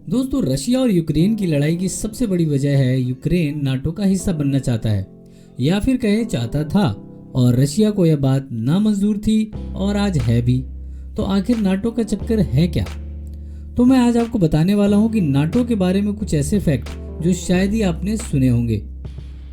दोस्तों, रशिया और यूक्रेन की लड़ाई की सबसे बड़ी वजह है यूक्रेन नाटो का हिस्सा बनना चाहता है, या फिर कहे चाहता था, और रशिया को यह बात नामंजूर थी और आज है भी। तो आखिर नाटो का चक्कर है क्या? तो मैं आज आपको बताने वाला हूँ कि नाटो के बारे में कुछ ऐसे फैक्ट जो शायद ही आपने सुने होंगे।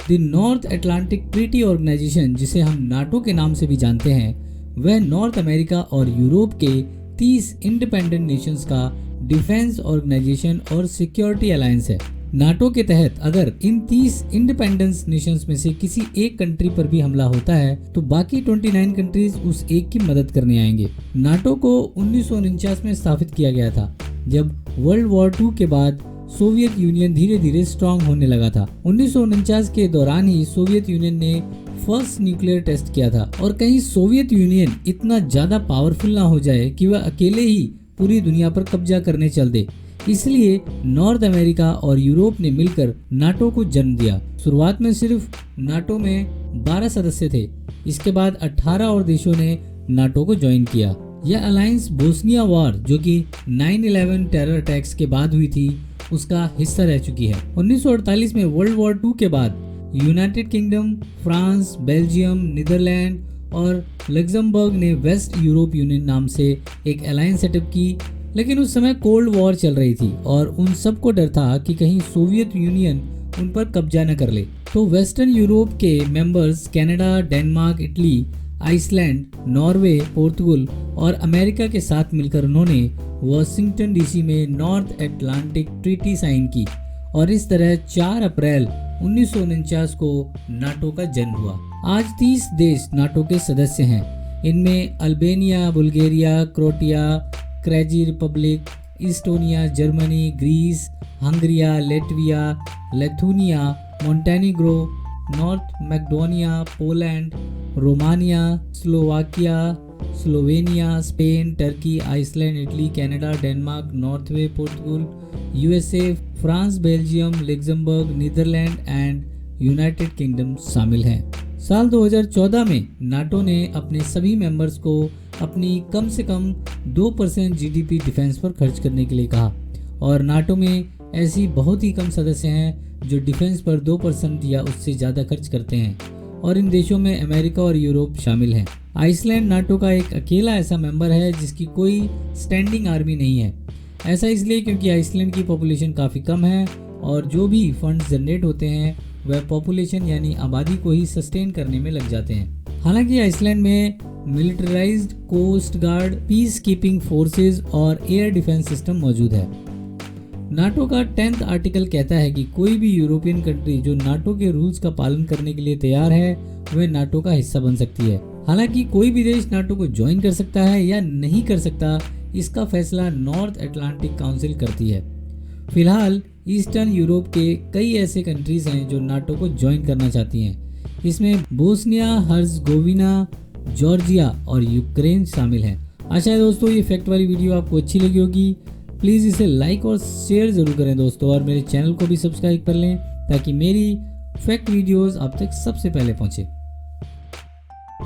The North Atlantic Treaty Organization, जिसे हम नाटो के नाम से भी जानते हैं, वह नॉर्थ अमेरिका और यूरोप के 30 इंडिपेंडेंट नेशंस का डिफेंस ऑर्गेनाइजेशन और सिक्योरिटी अलायंस है। नाटो के तहत अगर इन 30 इंडिपेंडेंस नेशंस में से किसी एक कंट्री पर भी हमला होता है तो बाकी 29 कंट्रीज उस एक की मदद करने आएंगे। नाटो को 1949 में स्थापित किया गया था, जब वर्ल्ड वॉर 2 के बाद सोवियत यूनियन धीरे धीरे स्ट्रांग होने लगा था। 1949 के दौरान ही सोवियत यूनियन ने फर्स्ट न्यूक्लियर टेस्ट किया था, और कहीं सोवियत यूनियन इतना ज्यादा पावरफुल ना हो जाए कि वह अकेले ही पूरी दुनिया पर कब्जा करने चल दे, इसलिए नॉर्थ अमेरिका और यूरोप ने मिलकर नाटो को जन्म दिया। शुरुआत में सिर्फ नाटो में 12 सदस्य थे, इसके बाद 18 और देशों ने नाटो को ज्वाइन किया। यह अलायंस बोस्निया वॉर, जो कि 9/11 टेरर अटैक्स के बाद हुई थी, उसका हिस्सा रह चुकी है। 1948 में वर्ल्ड वॉर 2 के बाद United Kingdom, France, Belgium, Netherland और लग्जमबर्ग ने वेस्ट यूरोप यूनियन नाम से एक अलायंस सेटअप की, लेकिन उस समय कोल्ड वॉर चल रही थी और उन सबको डर था कि कहीं सोवियत यूनियन उन पर कब्जा न कर ले। तो वेस्टर्न यूरोप के members Canada, Denmark, Italy, Iceland, Norway, Portugal और अमेरिका के साथ मिलकर उन्होंने वाशिंगटन डीसी में नॉर्थ अटलांटिक ट्रीटी साइन की, और इस तरह 4 अप्रैल 1949 को नाटो का जन्म हुआ। आज 30 देश नाटो के सदस्य हैं। इनमें अल्बानिया, बुल्गारिया, क्रोएशिया, चेक Republic, Estonia, Germany, Greece, Hungary, Latvia, Lithuania, Montenegro, North Macedonia, Poland, Romania, Slovakia, Slovenia, Spain, Turkey, Iceland, Italy, Canada, Denmark, Norway, Portugal, USA, France, Belgium, Luxembourg, Netherlands and United Kingdom शामिल हैं। साल 2014 में NATO ने अपने सभी members को अपनी कम से कम 2% जीडीपी डिफेंस पर खर्च करने के लिए कहा, और नाटो में ऐसी बहुत ही कम सदस्य हैं जो डिफेंस पर 2% या उससे ज़्यादा खर्च करते हैं, और इन देशों में अमेरिका और यूरोप शामिल हैं। आइसलैंड नाटो का एक अकेला ऐसा मेंबर है जिसकी कोई स्टैंडिंग आर्मी नहीं है। ऐसा इसलिए क्योंकि आइसलैंड की पॉपुलेशन काफ़ी कम है, और जो भी फंड्स जनरेट होते हैं वह पॉपुलेशन यानी आबादी को ही सस्टेन करने में लग जाते हैं। हालांकि आइसलैंड में militarized coast guard, peace keeping forces और एयर डिफेंस सिस्टम मौजूद है। नाटो का 10th आर्टिकल कहता है कि कोई भी यूरोपियन कंट्री जो नाटो के रूल्स का पालन करने के लिए तैयार है वह नाटो का हिस्सा बन सकती है। हालांकि कोई भी देश नाटो को ज्वाइन कर सकता है या नहीं कर सकता, इसका फैसला नॉर्थ अटलांटिक काउंसिल करती है। फिलहाल ईस्टर्न यूरोप के कई ऐसे कंट्रीज हैं जो नाटो को ज्वाइन करना चाहती हैं। इसमें बोस्निया हर्ज़गोविना, जॉर्जिया और यूक्रेन शामिल हैं। आशा है दोस्तों ये फैक्ट वाली वीडियो आपको अच्छी लगी होगी। प्लीज़ इसे लाइक और शेयर ज़रूर करें दोस्तों, और मेरे चैनल को भी सब्सक्राइब कर लें ताकि मेरी फैक्ट वीडियोस आप तक सबसे पहले पहुँचे।